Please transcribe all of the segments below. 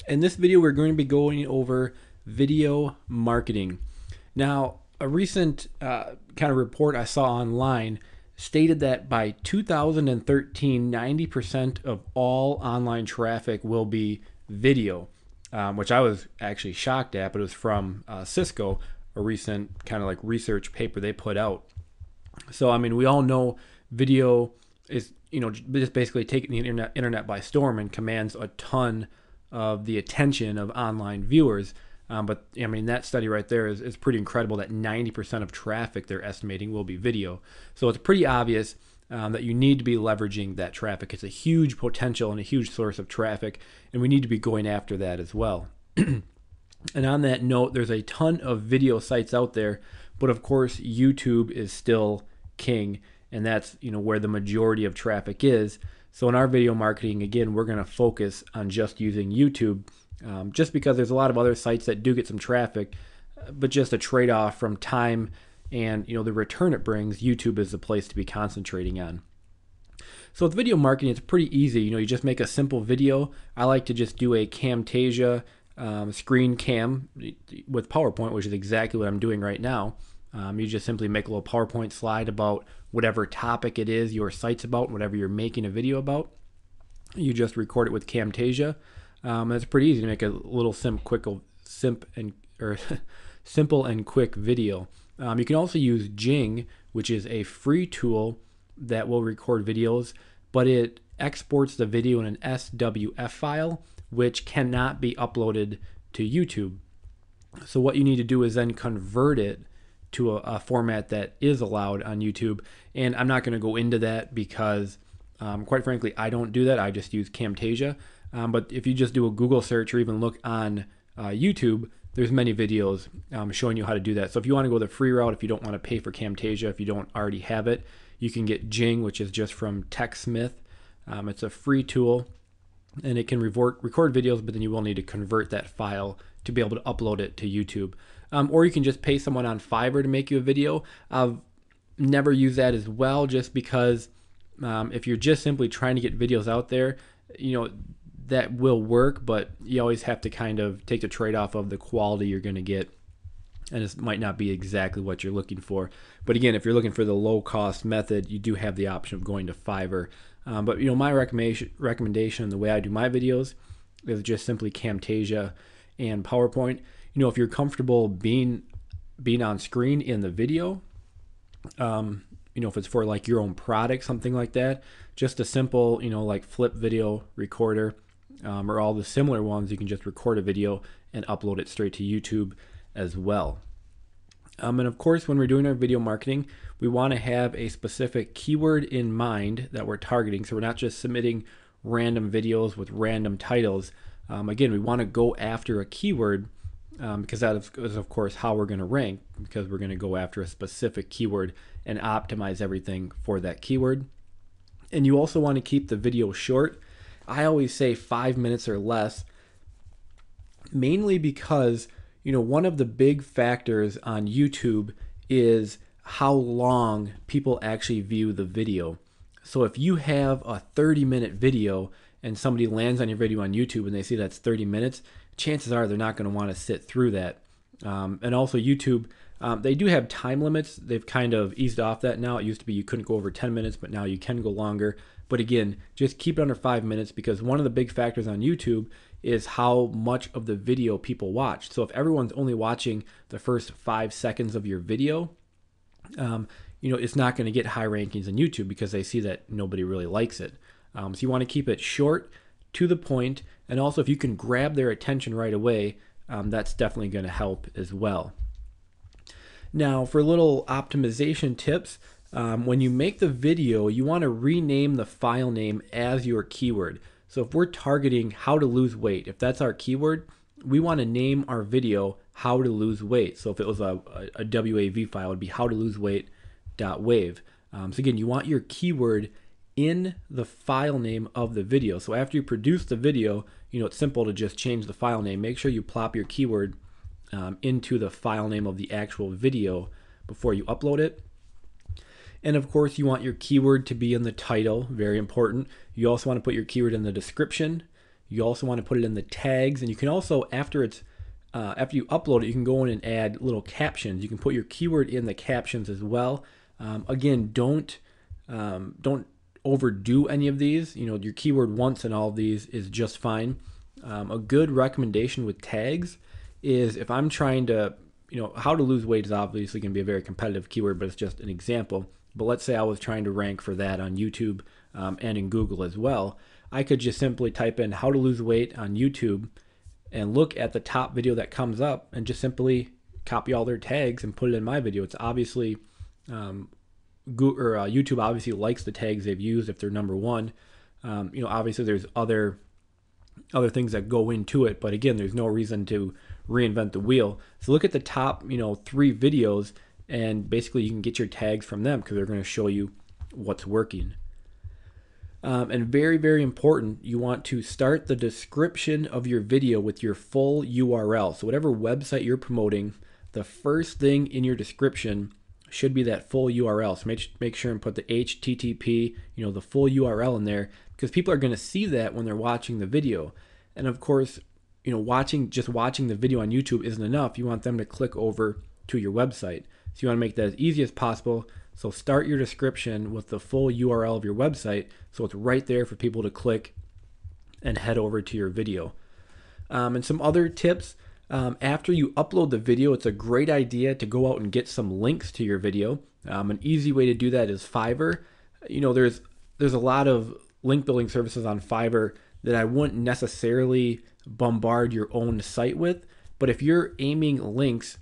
In this video, we're going to be going over video marketing. Now, a recent kind of report I saw online stated that by 2013, 90% of all online traffic will be video, which I was actually shocked at, but it was from Cisco, a recent kind of like research paper they put out. So, I mean, we all know video is, just basically taking the internet by storm and commands a ton of the attention of online viewers. But I mean, that study right there is pretty incredible that 90% of traffic they're estimating will be video. So it's pretty obvious that you need to be leveraging that traffic. It's a huge potential and a huge source of traffic, and we need to be going after that as well. And on that note, there's a ton of video sites out there, but of course, YouTube is still king, and that's where the majority of traffic is. So in our video marketing, again, we're going to focus on just using YouTube, just because there's a lot of other sites that do get some traffic, but just a trade-off from time and the return it brings, YouTube is the place to be concentrating on. So with video marketing, it's pretty easy. You just make a simple video. I like to just do a Camtasia screen cam with PowerPoint, which is exactly what I'm doing right now. You just simply make a little PowerPoint slide about whatever topic it is your site's about, whatever you're making a video about. You just record it with Camtasia. And it's pretty easy to make a little simple and quick video. You can also use Jing, which is a free tool that will record videos, but it exports the video in an SWF file, which cannot be uploaded to YouTube. So what you need to do is then convert it to a format that is allowed on YouTube. And I'm not going to go into that because, quite frankly, I don't do that. I just use Camtasia. But if you just do a Google search or even look on YouTube, there's many videos showing you how to do that. So if you want to go the free route, if you don't want to pay for Camtasia, if you don't already have it, you can get Jing, which is just from TechSmith. It's a free tool, and it can record videos, but then you will need to convert that file to be able to upload it to YouTube. Or you can just pay someone on Fiverr to make you a video. I've never used that as well, just because if you're just simply trying to get videos out there, that will work, but you always have to kind of take the trade-off of the quality you're going to get, and it might not be exactly what you're looking for. But again, if you're looking for the low-cost method, you do have the option of going to Fiverr. But my recommendation, the way I do my videos, is just simply Camtasia and PowerPoint. If you're comfortable being on screen in the video, if it's for like your own product, something like that, just a simple, like Flip video recorder, or all the similar ones, you can just record a video and upload it straight to YouTube as well. And of course, when we're doing our video marketing, we want to have a specific keyword in mind that we're targeting. So we're not just submitting random videos with random titles. Again, we want to go after a keyword, because that is of course how we're going to rank, because we're going to go after a specific keyword and optimize everything for that keyword. And you also want to keep the video short. I always say 5 minutes or less, mainly because one of the big factors on YouTube is how long people actually view the video. So if you have a 30-minute video and somebody lands on your video on YouTube and they see that's 30 minutes, chances are they're not going to want to sit through that. And also YouTube, they do have time limits. They've kind of eased off that now. It used to be you couldn't go over 10 minutes, but now you can go longer. But again, just keep it under 5 minutes, because one of the big factors on YouTube is how much of the video people watch. So if everyone's only watching the first 5 seconds of your video, it's not going to get high rankings on YouTube, because they see that nobody really likes it. So you want to keep it short, to the point, and also if you can grab their attention right away, that's definitely going to help as well. Now, for little optimization tips, when you make the video, you want to rename the file name as your keyword. So if we're targeting how to lose weight, if that's our keyword, we want to name our video how to lose weight. So if it was a WAV file, it would be how to lose weight.wave. So again, you want your keyword in the file name of the video. So after you produce the video, it's simple to just change the file name. Make sure you plop your keyword into the file name of the actual video before you upload it. And of course, you want your keyword to be in the title, very important. You also want to put your keyword in the description. You also want to put it in the tags, and you can also, after you upload it, you can go in and add little captions. You can put your keyword in the captions as well. Again, don't overdo any of these. Your keyword once in all of these is just fine. A good recommendation with tags is, if I'm trying to, how to lose weight is obviously going to be a very competitive keyword, but it's just an example. But let's say I was trying to rank for that on YouTube and in Google as well. I could just simply type in how to lose weight on YouTube and look at the top video that comes up and just simply copy all their tags and put it in my video. It's obviously YouTube obviously likes the tags they've used if they're number one. Obviously there's other things that go into it, but again, there's no reason to reinvent the wheel. So look at the top 3 videos, and basically you can get your tags from them because they're going to show you what's working. And very, very important, you want to start the description of your video with your full URL. So whatever website you're promoting, the first thing in your description should be that full URL. So make sure and put the HTTP, the full URL in there, because people are going to see that when they're watching the video. And of course, watching the video on YouTube isn't enough. You want them to click over to your website. So you want to make that as easy as possible. So start your description with the full URL of your website, so it's right there for people to click and head over to your video. And some other tips, after you upload the video, it's a great idea to go out and get some links to your video. An easy way to do that is Fiverr. There's a lot of link building services on Fiverr that I wouldn't necessarily bombard your own site with, but if you're aiming links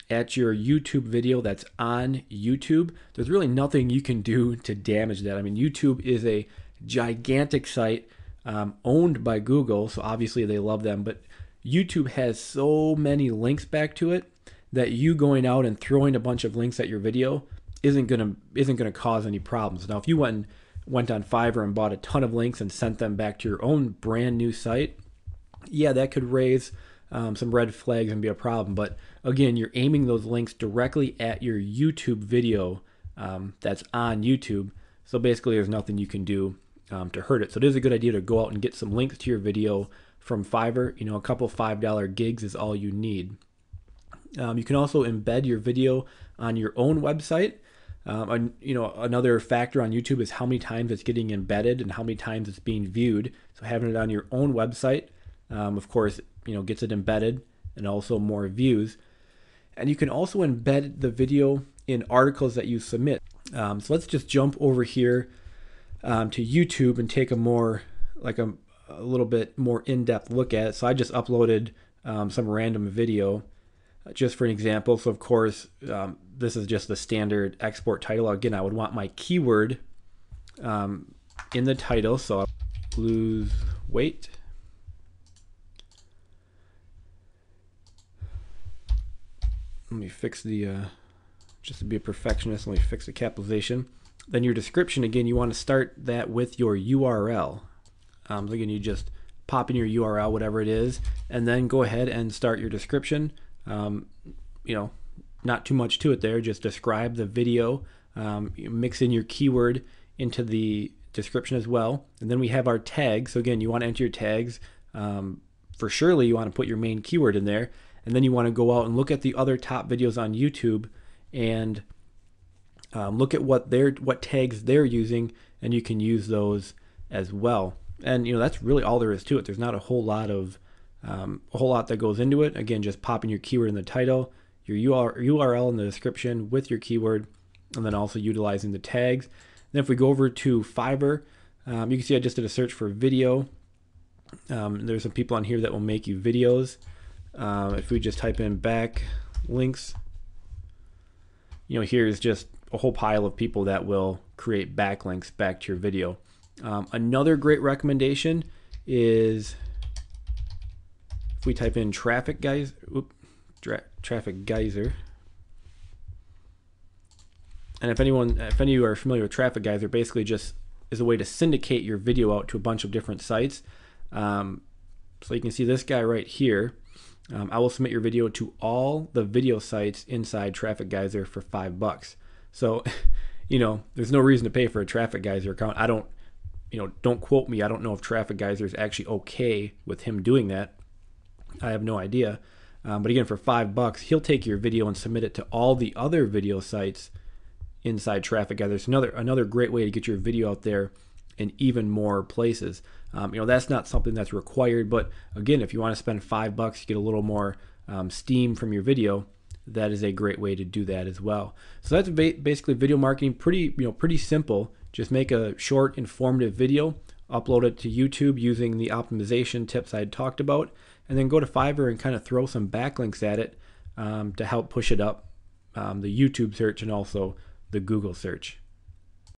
at your YouTube video that's on YouTube, there's really nothing you can do to damage that. I mean, YouTube is a gigantic site owned by Google, so obviously they love them, but YouTube has so many links back to it that you going out and throwing a bunch of links at your video isn't gonna cause any problems. Now, if you went on Fiverr and bought a ton of links and sent them back to your own brand new site, yeah, that could raise some red flags and be a problem. But again, you're aiming those links directly at your YouTube video that's on YouTube. So basically, there's nothing you can do to hurt it. So it is a good idea to go out and get some links to your video from Fiverr. A couple $5 gigs is all you need. You can also embed your video on your own website. Another factor on YouTube is how many times it's getting embedded and how many times it's being viewed. So having it on your own website, of course, gets it embedded and also more views. And you can also embed the video in articles that you submit. So let's just jump over here to YouTube and take a little bit more in-depth look at it. So I just uploaded some random video just for an example. So of course, this is just the standard export title. Again, I would want my keyword in the title. So lose weight. Let me fix the, just to be a perfectionist, let me fix the capitalization. Then your description, again, you want to start that with your URL. So again, you just pop in your URL, whatever it is, and then go ahead and start your description. Not too much to it there, just describe the video, mix in your keyword into the description as well. And then we have our tags. So again, you want to enter your tags. For surely you want to put your main keyword in there. And then you want to go out and look at the other top videos on YouTube and look at what tags they're using, and you can use those as well. And that's really all there is to it. There's not a whole lot that goes into it. Again, just popping your keyword in the title, your URL in the description with your keyword, and then also utilizing the tags. And if we go over to Fiverr, you can see I just did a search for video. There's some people on here that will make you videos. If we just type in back links, here's just a whole pile of people that will create backlinks back to your video. Another great recommendation is if we type in Traffic Geyser, and if any of you are familiar with Traffic Geyser, basically just is a way to syndicate your video out to a bunch of different sites. So you can see this guy right here. I will submit your video to all the video sites inside Traffic Geyser for $5. So, there's no reason to pay for a Traffic Geyser account. I don't, don't quote me. I don't know if Traffic Geyser is actually okay with him doing that. I have no idea. But again, for $5, he'll take your video and submit it to all the other video sites inside Traffic Geyser. It's another great way to get your video out there in even more places. That's not something that's required, but again, if you want to spend $5 to get a little more steam from your video, that is a great way to do that as well. So that's basically video marketing. Pretty simple. Just make a short, informative video, upload it to YouTube using the optimization tips I had talked about, and then go to Fiverr and kind of throw some backlinks at it to help push it up the YouTube search and also the Google search.